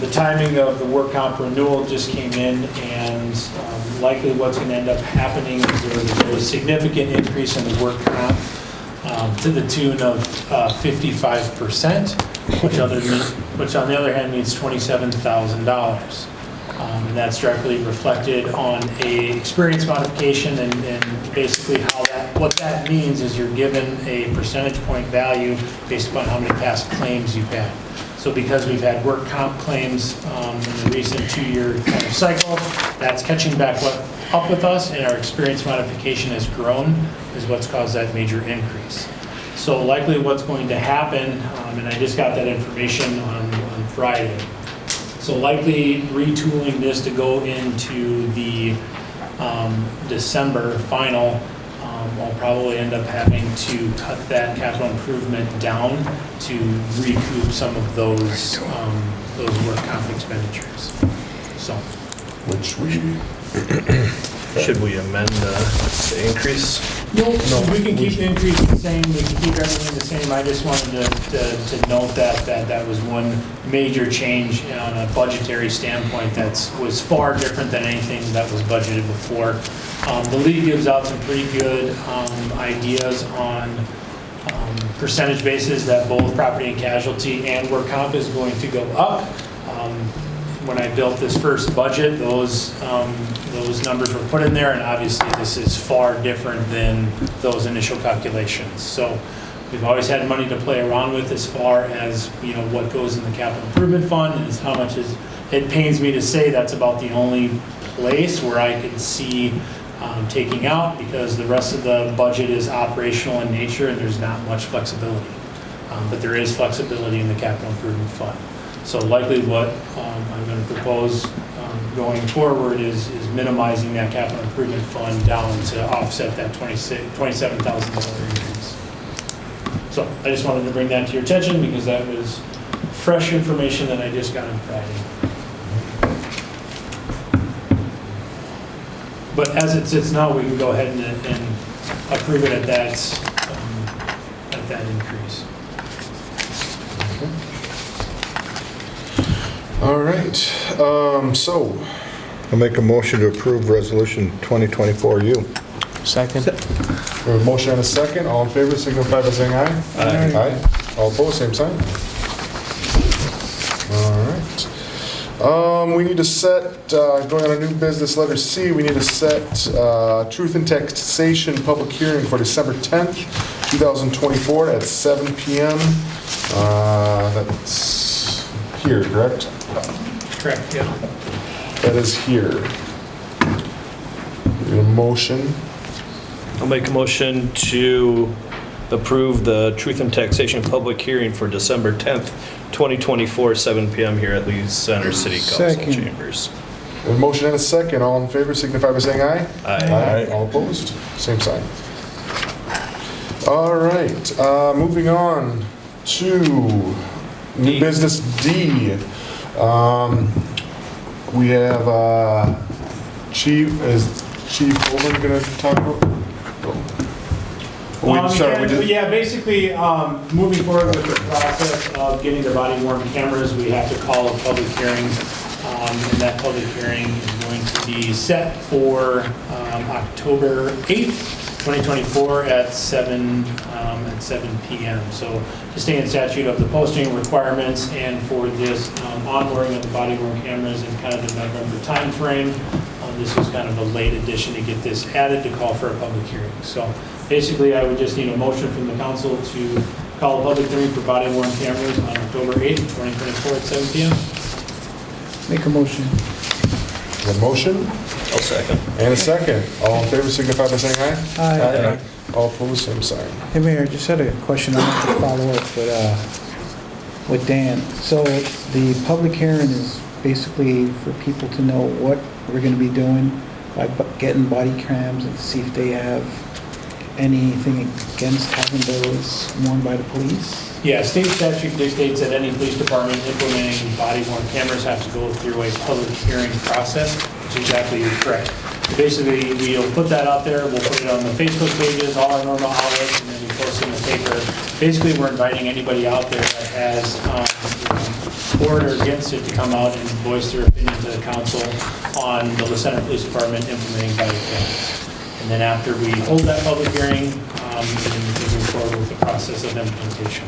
the timing of the work comp renewal just came in, and likely what's going to end up happening is there was a very significant increase in the work comp to the tune of 55%, which on the other hand means $27,000. And that's directly reflected on a experience modification, and basically what that means is you're given a percentage point value based upon how many past claims you've had. So because we've had work comp claims in the recent 2-year kind of cycle, that's catching back up with us, and our experience modification has grown, is what's caused that major increase. So likely what's going to happen, and I just got that information on Friday, so likely retooling this to go into the December final, I'll probably end up having to cut that capital improvement down to recoup some of those work comp expenditures. So, Which we, Should we amend the increase? no, we can keep the increase the same, we can keep everything the same. I just wanted to note that was one major change on a budgetary standpoint that was far different than anything that was budgeted before. The league gives out some pretty good ideas on percentage basis that both property and casualty and work comp is going to go up. When I built this first budget, those numbers were put in there, and obviously this is far different than those initial calculations. So we've always had money to play around with as far as, you know, what goes in the capital improvement fund and how much is, it pains me to say that's about the only place where I could see taking out, because the rest of the budget is operational in nature and there's not much flexibility. But there is flexibility in the capital improvement fund. So likely what I'm going to propose going forward is minimizing that capital improvement fund down to offset that $27,000 increase. So I just wanted to bring that to your attention because that was fresh information that I just got on Friday. But as it sits now, we can go ahead and approve it at that increase. all right, so, I'll make a motion to approve Resolution 2024U. Second? we have a motion and a second. All in favor, signify by saying aye. Aye. Aye. All opposed, same sign. All right. We need to set, going on a new business, letter C, we need to set truth and taxation public hearing for December 10th, 2024 at 7 p.m. That's here, correct? Correct, yeah. That is here. Need a motion? I'll make a motion to approve the Truth and Taxation public hearing for December 10th, 2024, 7 p.m. here at Center City Council Second. Chambers. We have a motion and a second. All in favor signify by saying aye. Aye. All opposed? Same sign. All right, moving on to new business D. We have Chief Holman going to talk about? Yeah, basically, moving forward with the process of getting the body worn cameras, we have to call a public hearing. And that public hearing is going to be set for October 8th, 2024 at 7 p.m. So to stay in statute of the posting requirements and for this onboarding of the body worn cameras in kind of the November timeframe, this was kind of a late addition to get this added to call for a public hearing. So basically, I would just need a motion from the council to call a public hearing for body worn cameras on October 8th, 2024 at 7 p.m. Make a motion. A motion I'll second. and a second. All in favor signify by saying aye. Aye. All opposed, same sign. Hey, Mayor, just had a question I want to follow up with Dan. So the public hearing is basically for people to know what we're going to be doing by getting body cams and see if they have anything against having those worn by the police. Yeah, state statute dictates that any police department implementing body-worn cameras have to go through a public hearing process, which is exactly correct. Basically, we'll put that out there, we'll put it on the Facebook pages, all our normal outlets, and then we post it in the paper. Basically, we're inviting anybody out there that has for or against it to come out and voice their opinion to the council on the LeCenter Police Department implementing body cameras. And then after we hold that public hearing, then we can move forward with the process of implementation.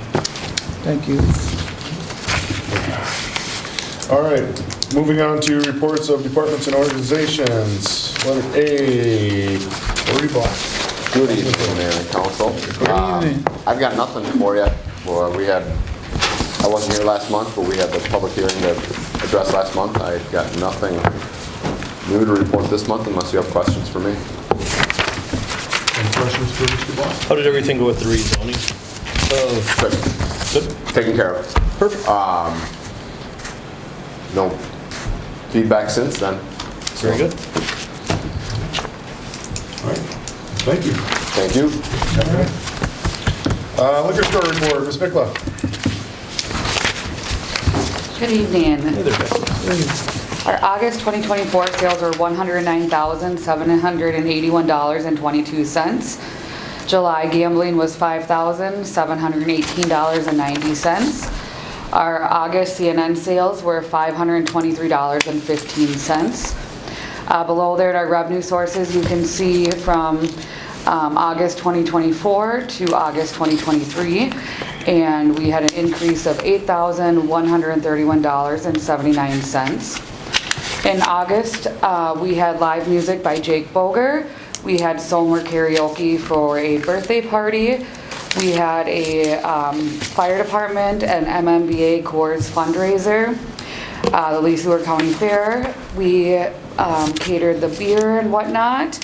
Thank you. All right, moving on to reports of departments and organizations. Letter A, Lori Block. Good evening, Mayor and Council. evening. I've got nothing for you. Well, I wasn't here last month, but we had the public hearing to address last month. I've got nothing new to report this month unless you have questions for me. Any questions for Mr. Block? How did everything go with the rezoning? Good. Good. Taken care of. Perfect. No feedback since then. Very good. All right. Thank you. Thank you. Liquor store report, Ms. Mikla. Good evening. Our August 2024 sales were $109,781.22. July gambling was $5,718.90. Our August CNN sales were $523.15. Below there in our revenue sources, you can see from August 2024 to August 2023, and we had an increase of $8,131.79. In August, we had live music by Jake Boger. We had Solar Karaoke for a birthday party. We had a fire department and MMBA Corps fundraiser. The Leesburg County Fair. We catered the beer and whatnot.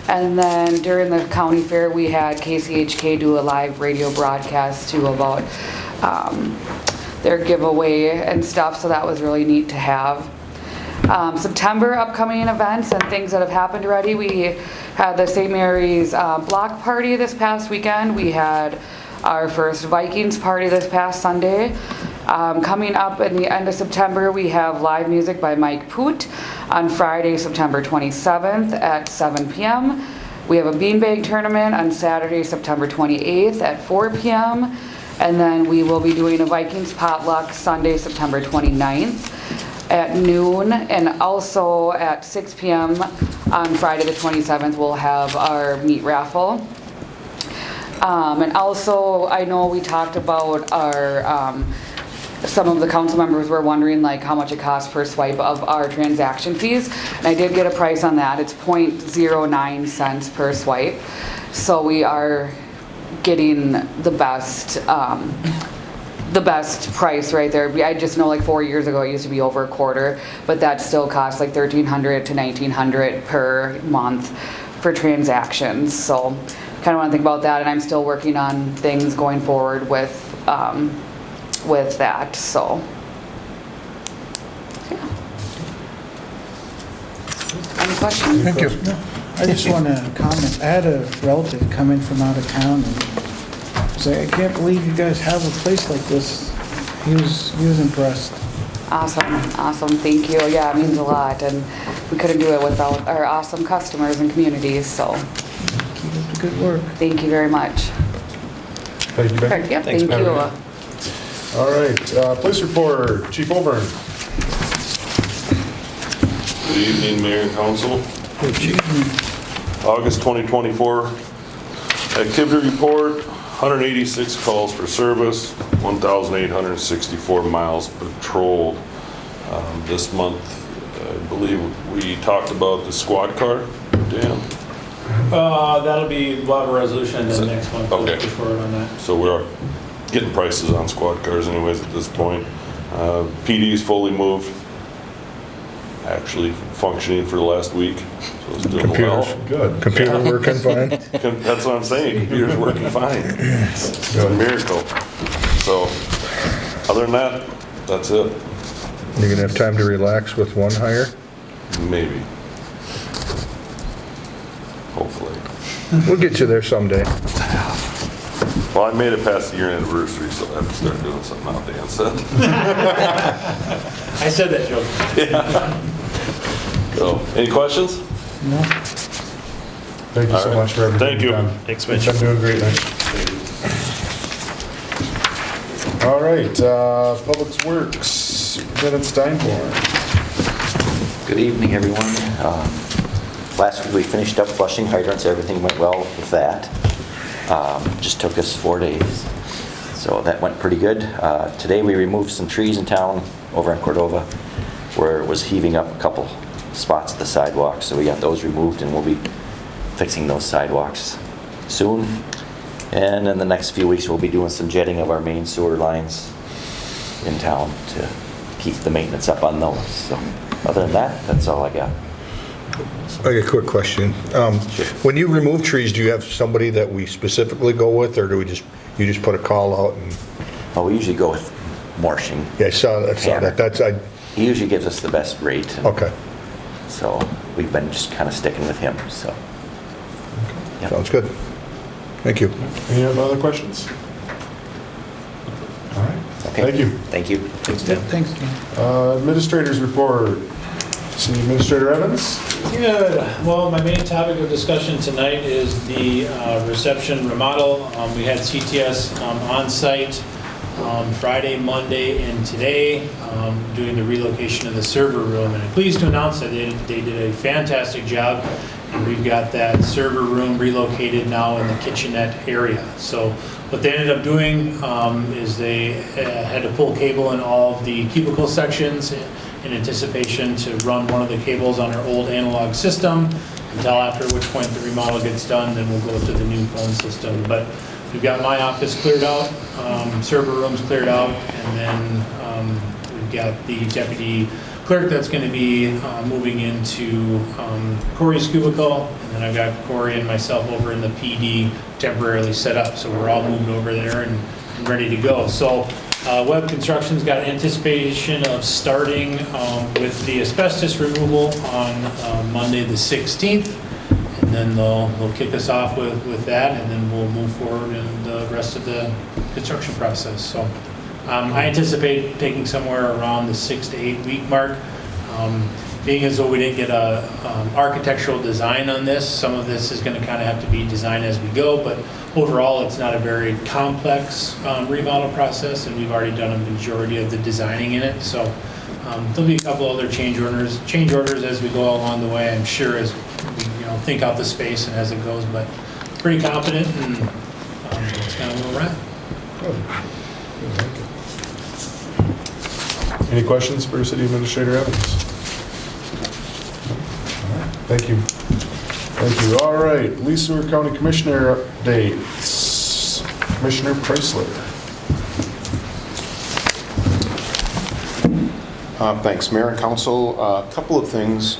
And then during the county fair, we had KCHK do a live radio broadcast too about their giveaway and stuff, so that was really neat to have. September upcoming events and things that have happened already. We had the St. Mary's block party this past weekend. We had our first Vikings party this past Sunday. Coming up in the end of September, we have live music by Mike Poot on Friday, September 27th at 7 p.m. We have a beanbag tournament on Saturday, September 28th at 4 p.m. And then we will be doing a Vikings potluck Sunday, September 29th at noon. And also at 6 p.m. on Friday the 27th, we'll have our meat raffle. And also, I know we talked about our some of the council members were wondering like how much it costs per swipe of our transaction fees, and I did get a price on that. It's 0.09 cents per swipe, so we are getting the best price right there. I just know like 4 years ago it used to be over a quarter, but that still costs like $1,300 to $1,900 per month for transactions. So kind of want to think about that, and I'm still working on things going forward with that, so yeah. Any questions? Thank you. I just want to comment. I had a relative come in from out of town and say, I can't believe you guys have a place like this. He was impressed. Awesome, thank you. Yeah, it means a lot, and we couldn't do it without our awesome customers and communities, so. Keep up the good work. Thank you very much. Thank you, Becky. Yep, thank you. All right, police report, Chief Oberon. Good evening, Mayor and Council. August 2024 activity report, 186 calls for service, 1,864 miles patrolled. This month, I believe we talked about the squad car, Dan? That'll be, we'll have a resolution then next month. Okay. Push forward on that. So we're getting prices on squad cars anyways at this point. PD is fully moved, actually functioning for the last week, so it's doing well. Good. Computer working fine? That's what I'm saying, computer's working fine. It's a miracle. So, other than that, that's it. You're gonna have time to relax with one hire? Maybe. Hopefully. We'll get you there someday. Well, I made it past the year anniversary, so I have to start doing something now, Dan said. I said that joke. Yeah. So, any questions? No? Thank you so much for everything. Thank you. you've done. Thanks, Mitch. You've been doing great, man. All right, Public Works, Superintendent Steinborn. Good evening, everyone. Last week we finished up flushing hydrants. Everything went well with that. Just took us 4 days. So that went pretty good. Today we removed some trees in town over in Cordova where it was heaving up a couple spots at the sidewalk. So we got those removed and we'll be fixing those sidewalks soon. And in the next few weeks we'll be doing some jetting of our main sewer lines in town to keep the maintenance up on those. So other than that, that's all I got. I got a quick question. When you remove trees, do you have somebody that we specifically go with, or do you just put a call out and? Well, we usually go with Marshing. Yeah, I saw that. He usually gives us the best rate. Okay. So we've been just kind of sticking with him, so. Sounds good. Thank you. Any other questions? All right. Okay. Thank you. Thank you. Thanks, Dan. Thanks, Dan. Administrators report. City Administrator Evans? Good. Well, my main topic of discussion tonight is the reception remodel. We had CTS on site Friday, Monday, and today, doing the relocation of the server room. And I'm pleased to announce that they did a fantastic job. And we've got that server room relocated now in the kitchenette area. So what they ended up doing is they had to pull cable in all of the cubicle sections in anticipation to run one of the cables on our old analog system until after which point the remodel gets done, then we'll go to the new phone system. But we've got my office cleared out, server rooms cleared out, and then we've got the deputy clerk that's going to be moving into Corey's cubicle, and then I've got Corey and myself over in the PD temporarily set up, so we're all moved over there and ready to go. So Web Construction's got anticipation of starting with the asbestos removal on Monday the 16th, and then they'll kick us off with that, and then we'll move forward in the rest of the construction process. So I anticipate taking somewhere around the 6 to 8 week mark. Being as though we didn't get a architectural design on this, some of this is going to kind of have to be designed as we go, but overall it's not a very complex remodel process, and we've already done a majority of the designing in it. So there'll be a couple other change orders as we go along the way, I'm sure, as we think out the space and as it goes, but pretty confident, and that's kind of where we're at. Good. Any questions for City Administrator Evans? Thank you. Thank you. All right, Lee Seward County Commissioner updates. Commissioner Chrysler. Thanks, Mayor and Council. A couple of things.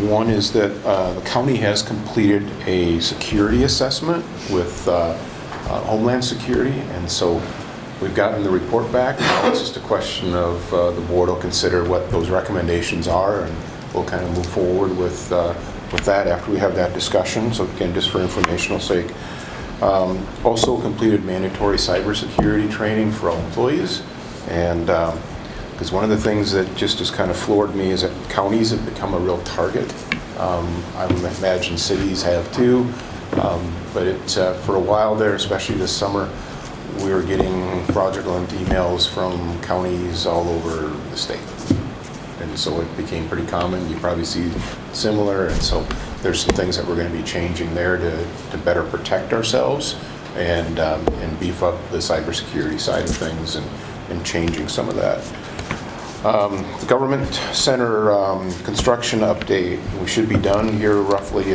One is that the county has completed a security assessment with Homeland Security, and so we've gotten the report back. Now it's just a question of the board will consider what those recommendations are, and we'll kind of move forward with that after we have that discussion. So again, just for informational sake. Also completed mandatory cybersecurity training for all employees, and because one of the things that just has kind of floored me is that counties have become a real target. I would imagine cities have too, but for a while there, especially this summer, we were getting fraudulent emails from counties all over the state. And so it became pretty common. You probably see similar, and so there's some things that we're going to be changing there to better protect ourselves and beef up the cybersecurity side of things and changing some of that. The Government Center construction update, we should be done here roughly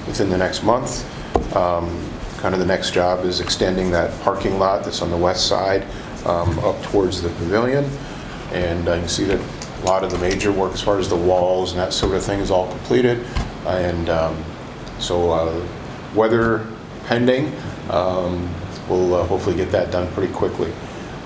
within the next month. Kind of the next job is extending that parking lot that's on the west side up towards the pavilion, and you can see that a lot of the major work as far as the walls and that sort of thing is all completed, and so weather pending, we'll hopefully get that done pretty quickly.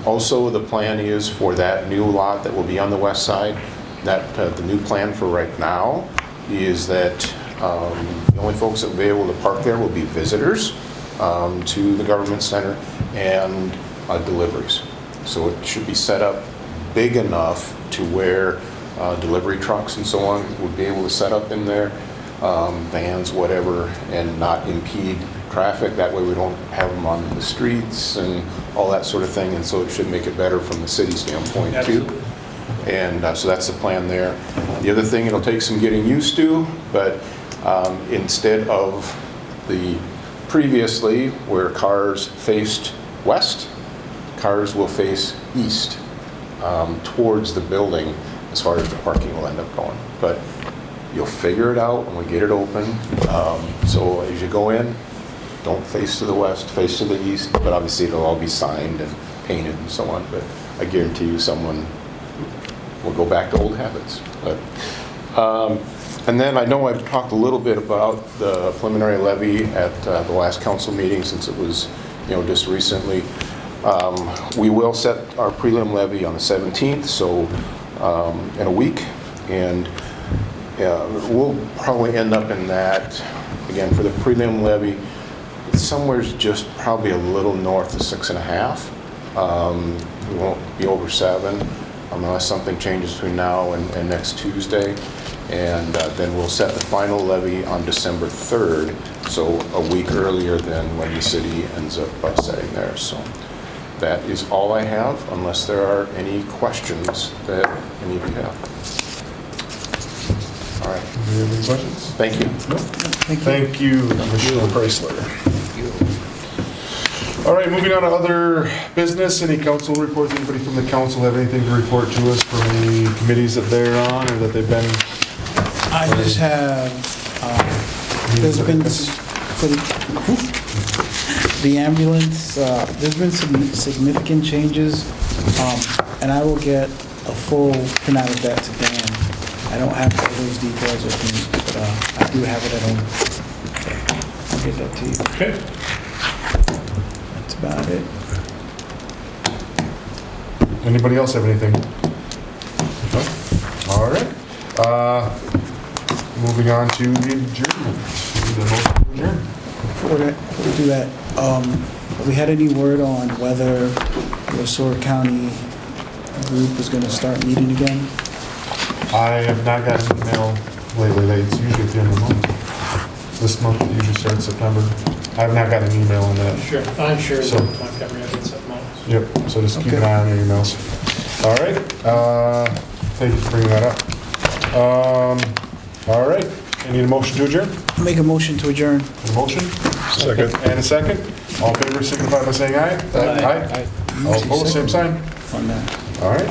Also, the plan is for that new lot that will be on the west side, that the new plan for right now is that the only folks that will be able to park there will be visitors to the Government Center and deliveries. So it should be set up big enough to where delivery trucks and so on would be able to set up in there, vans, whatever, and not impede traffic. That way we don't have them on the streets and all that sort of thing, and so it should make it better from the city standpoint too. And so that's the plan there. The other thing, it'll take some getting used to, but instead of the previously where cars faced west, cars will face east towards the building as far as the parking will end up going. But you'll figure it out when we get it open. So as you go in, don't face to the west, face to the east, but obviously it'll all be signed and painted and so on. But I guarantee you someone will go back to old habits. But and then I know I've talked a little bit about the preliminary levy at the last council meeting, since it was, just recently. We will set our prelim levy on the 17th, so in a week, and we'll probably end up in that, again, for the prelim levy, somewhere just probably a little north of 6.5. We won't be over 7 unless something changes between now and next Tuesday. And then we'll set the final levy on December 3rd, so a week earlier than when the city ends up setting theirs. So that is all I have, unless there are any questions that any of you have. All right. Do you have any questions? Thank you. Thank you, Commissioner Preisler. All right, moving on to other business. Any council reports? Anybody from the council have anything to report to us from any committees that they're on or that they've been? I just have, there's been, for the ambulance, there's been some significant changes, and I will get a full printout of that to Dan. I don't have all those details with me, but I do have it at home. I'll get that to you. Okay. That's about it. Anybody else have anything? No? All right. Moving on to the adjournment. Need a motion to adjourn. Before we do that, have we had any word on whether the Seward County group is going to start meeting again? I have not gotten an email lately. It's usually at the end of the month. This month it usually starts September. I have not gotten an email on that. Sure, I'm sure So- that Montgomery will get something else. Yep, so just keep an eye on your emails. All right, thank you for bringing that up. All right, I need a motion to adjourn? Make a motion to adjourn. A motion? Second. And a second? All in favor signify by saying aye. Aye. All opposed, same sign. On that. All right,